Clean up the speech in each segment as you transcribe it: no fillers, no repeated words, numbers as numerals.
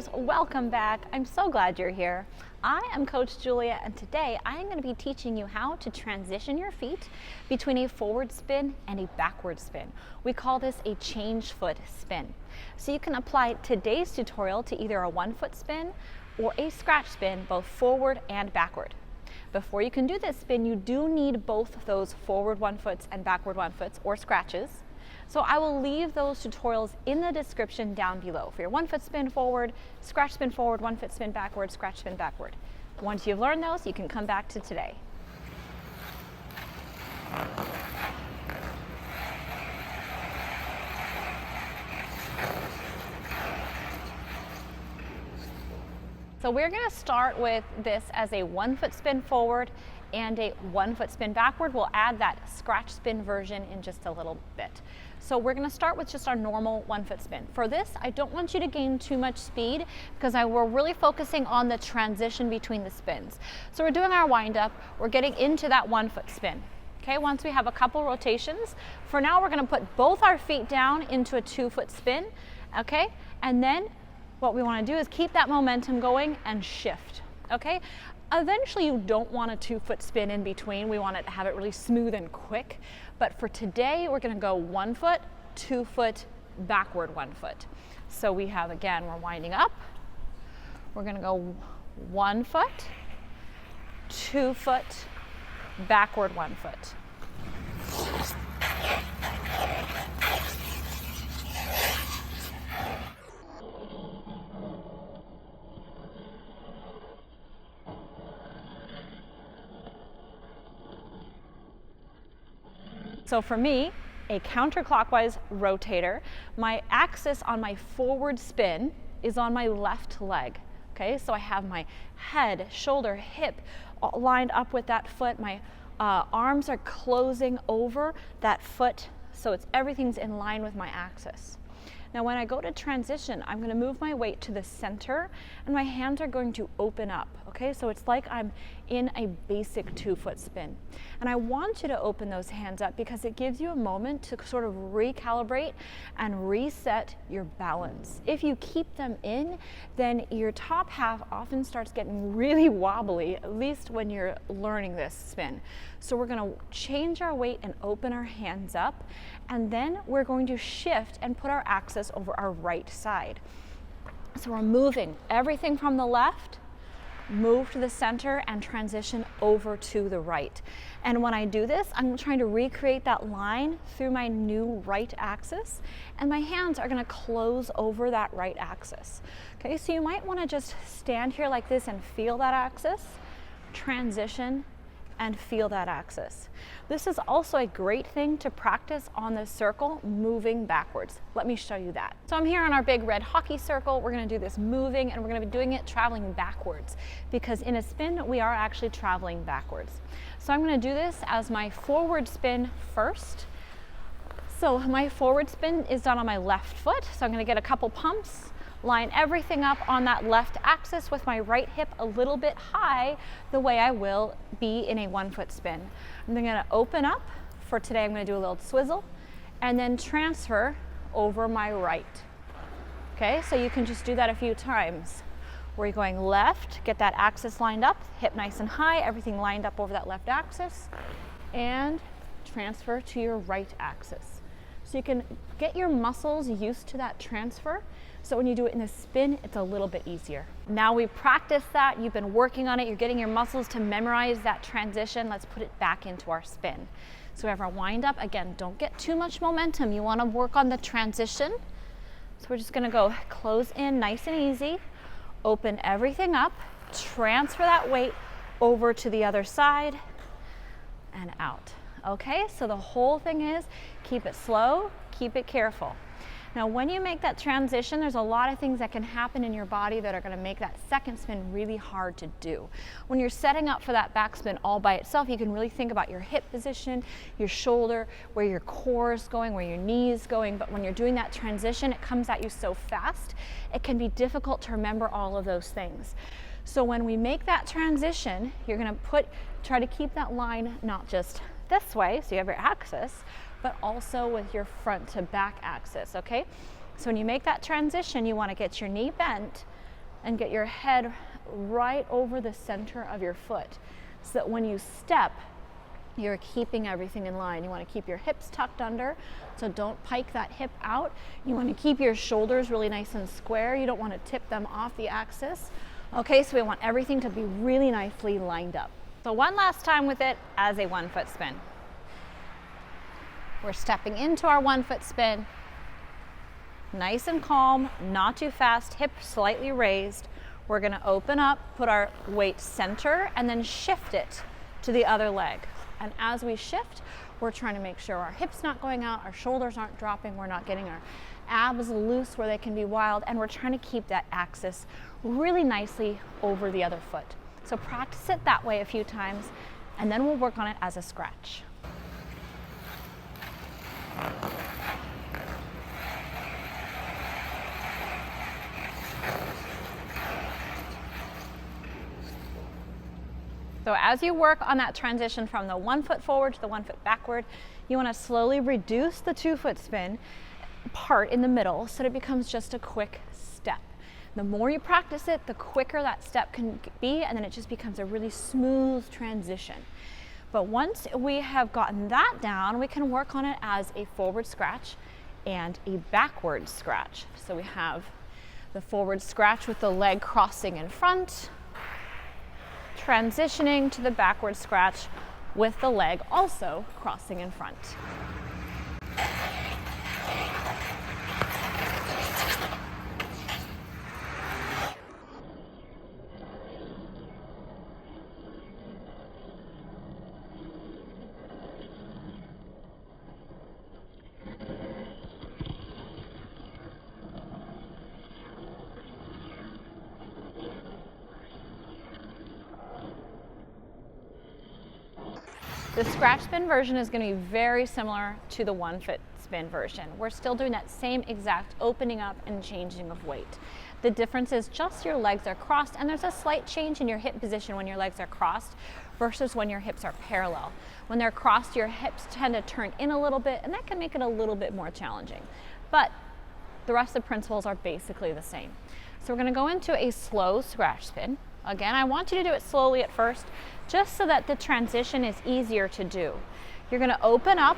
trainers, welcome back. I'm so glad you're here. I am Coach Julia, and today I am going to be teaching you how to transition your feet between a forward spin and a backward spin. We call this a change foot spin. So you can apply today's tutorial to either a 1-foot spin or a scratch spin, both forward and backward. Before you can do this spin, you do need both of those forward 1-foots and backward 1-foots or scratches. So I will leave those tutorials in the description down below for your 1-foot spin forward, scratch spin forward, 1-foot spin backward, scratch spin backward. Once you've learned those, you can come back to today. So we're going to start with this as a 1-foot spin forward and a 1-foot spin backward. We'll add that scratch spin version in just a little bit. So we're going to start with just our normal 1-foot spin. For this, I don't want you to gain too much speed because we're really focusing on the transition between the spins. So we're doing our wind up, we're getting into that 1-foot spin. Okay, once we have a couple rotations, for now we're going to put both our feet down into a 2-foot spin, okay? And then what we want to do is keep that momentum going and shift, okay? Eventually you don't want a 2-foot spin in between. We want to have it really smooth and quick. But for today, we're going to go 1-foot, 2-foot, backward 1-foot. So we have, again, we're winding up. We're going to go 1-foot, 2-foot, backward 1-foot. So for me, a counterclockwise rotator, my axis on my forward spin is on my left leg. Okay, so I have my head, shoulder, hip lined up with that foot. My arms are closing over that foot, so everything's in line with my axis. Now when I go to transition, I'm going to move my weight to the center and my hands are going to open up, okay? So it's like I'm in a basic 2-foot spin. And I want you to open those hands up because it gives you a moment to sort of recalibrate and reset your balance. If you keep them in, then your top half often starts getting really wobbly, at least when you're learning this spin. So we're going to change our weight and open our hands up, and then we're going to shift and put our axis over our right side. So we're moving everything from the left, move to the center, and transition over to the right. And when I do this, I'm trying to recreate that line through my new right axis, and my hands are going to close over that right axis. Okay, so you might want to just stand here like this and feel that axis, transition, and feel that axis. This is also a great thing to practice on the circle moving backwards. Let me show you that. So I'm here on our big red hockey circle. We're going to do this moving, and we're going to be doing it traveling backwards because in a spin we are actually traveling backwards. So I'm going to do this as my forward spin first. So my forward spin is done on my left foot, so I'm going to get a couple pumps, line everything up on that left axis with my right hip a little bit high, the way I will be in a 1-foot spin. I'm then going to open up. For today, I'm going to do a little swizzle and then transfer over my right. Okay, so you can just do that a few times. Where you're going left, get that axis lined up, hip nice and high, everything lined up over that left axis, and transfer to your right axis. So you can get your muscles used to that transfer. So when you do it in a spin, it's a little bit easier. Now we've practiced that, you've been working on it, you're getting your muscles to memorize that transition. Let's put it back into our spin. So we have our wind up. Again, don't get too much momentum. You want to work on the transition. So we're just going to go close in nice and easy, open everything up, transfer that weight over to the other side and out. Okay, so the whole thing is keep it slow, keep it careful. Now when you make that transition, there's a lot of things that can happen in your body that are going to make that second spin really hard to do. When you're setting up for that backspin all by itself, you can really think about your hip position, your shoulder, where your core is going, where your knee is going. But when you're doing that transition, it comes at you so fast, it can be difficult to remember all of those things. So when we make that transition, you're going to try to keep that line not just this way, so you have your axis, but also with your front to back axis, okay? So when you make that transition, you want to get your knee bent and get your head right over the center of your foot so that when you step, you're keeping everything in line. You want to keep your hips tucked under, so don't pike that hip out. You want to keep your shoulders really nice and square. You don't want to tip them off the axis. Okay, so we want everything to be really nicely lined up. So one last time with it as a 1 foot spin. We're stepping into our 1 foot spin. Nice and calm, not too fast, hips slightly raised. We're gonna open up, put our weight center, and then shift it to the other leg. And as we shift, we're trying to make sure our hips not going out, our shoulders aren't dropping, we're not getting our abs loose where they can be wild, and we're trying to keep that axis really nicely over the other foot. So practice it that way a few times, and then we'll work on it as a scratch. So as you work on that transition from the 1 foot forward to the 1 foot backward, you want to slowly reduce the 2 foot spin part in the middle so that it becomes just a quick step. The more you practice it, the quicker that step can be, and then it just becomes a really smooth transition. But once we have gotten that down, we can work on it as a forward scratch and a backward scratch. So we have the forward scratch with the leg crossing in front, transitioning to the backward scratch with the leg also crossing in front. The scratch spin version is going to be very similar to the 1 foot spin version. We're still doing that same exact opening up and changing of weight. The difference is just your legs are crossed, and there's a slight change in your hip position when your legs are crossed versus when your hips are parallel. When they're crossed, your hips tend to turn in a little bit, and that can make it a little bit more challenging. But the rest of the principles are basically the same. So we're going to go into a slow scratch spin. Again, I want you to do it slowly at first, just so that the transition is easier to do. You're going to open up,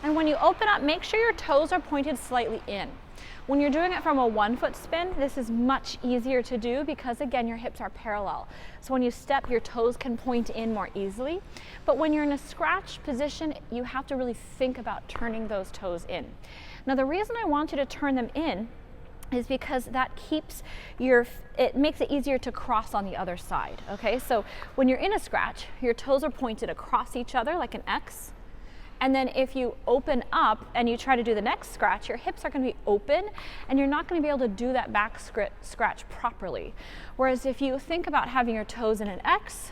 and when you open up, make sure your toes are pointed slightly in. When you're doing it from a 1 foot spin, this is much easier to do because, again, your hips are parallel. So when you step, your toes can point in more easily. But when you're in a scratch position, you have to really think about turning those toes in. Now, the reason I want you to turn them in is because that keeps it makes it easier to cross on the other side, okay? So when you're in a scratch, your toes are pointed across each other like an X. And then if you open up and you try to do the next scratch, your hips are going to be open and you're not going to be able to do that back scratch properly. Whereas if you think about having your toes in an X,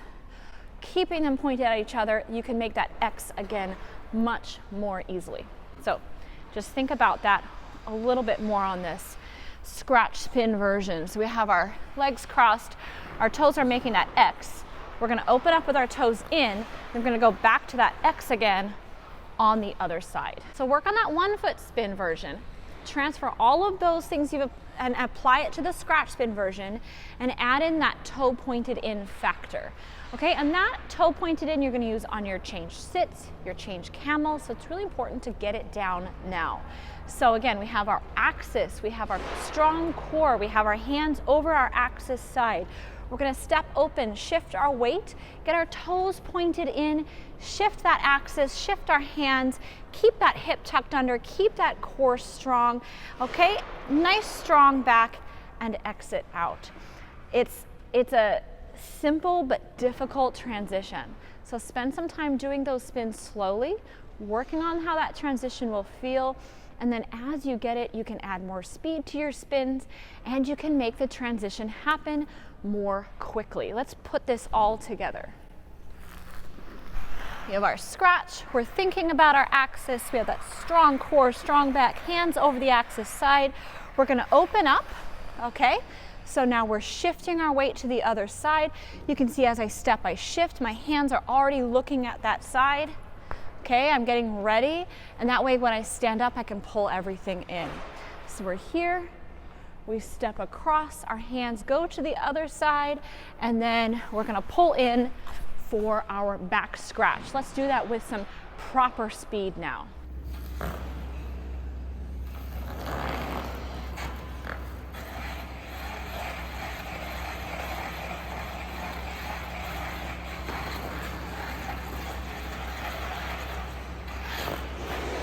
keeping them pointed at each other, you can make that X again much more easily. So just think about that a little bit more on this scratch spin version. So we have our legs crossed, our toes are making that X. We're going to open up with our toes in, we're going to go back to that X again on the other side. So work on that 1 foot spin version, transfer all of those things and apply it to the scratch spin version, and add in that toe pointed in factor. Okay, and that toe pointed in you're going to use on your change sits, your change camel, so it's really important to get it down now. So again, we have our axis, we have our strong core, we have our hands over our axis side. We're going to step open, shift our weight, get our toes pointed in, shift that axis, shift our hands, keep that hip tucked under, keep that core strong, okay? Nice strong back, and exit out. It's a simple but difficult transition. So spend some time doing those spins slowly, working on how that transition will feel, and then as you get it, you can add more speed to your spins and you can make the transition happen more quickly. Let's put this all together. We have our scratch, we're thinking about our axis, we have that strong core, strong back, hands over the axis side. We're going to open up, okay? So now we're shifting our weight to the other side. You can see as I step, I shift, my hands are already looking at that side. Okay, I'm getting ready, and that way when I stand up, I can pull everything in. So we're here, we step across, our hands go to the other side, and then we're gonna pull in for our back scratch. Let's do that with some proper speed now.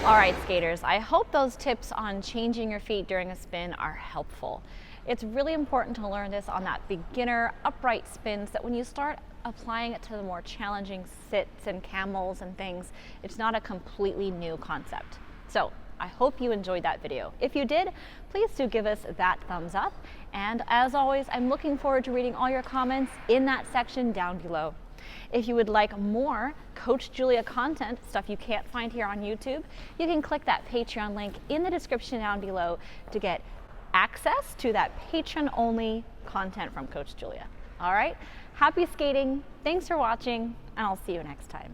All right, skaters, I hope those tips on changing your feet during a spin are helpful. It's really important to learn this on that beginner upright spins, that when you start applying it to the more challenging sits and camels and things, it's not a completely new concept. So I hope you enjoyed that video. If you did, please do give us that thumbs up. And as always, I'm looking forward to reading all your comments in that section down below. If you would like more Coach Julia content, stuff you can't find here on YouTube, you can click that Patreon link in the description down below to get access to that patron-only content from Coach Julia. All right, happy skating, thanks for watching, and I'll see you next time.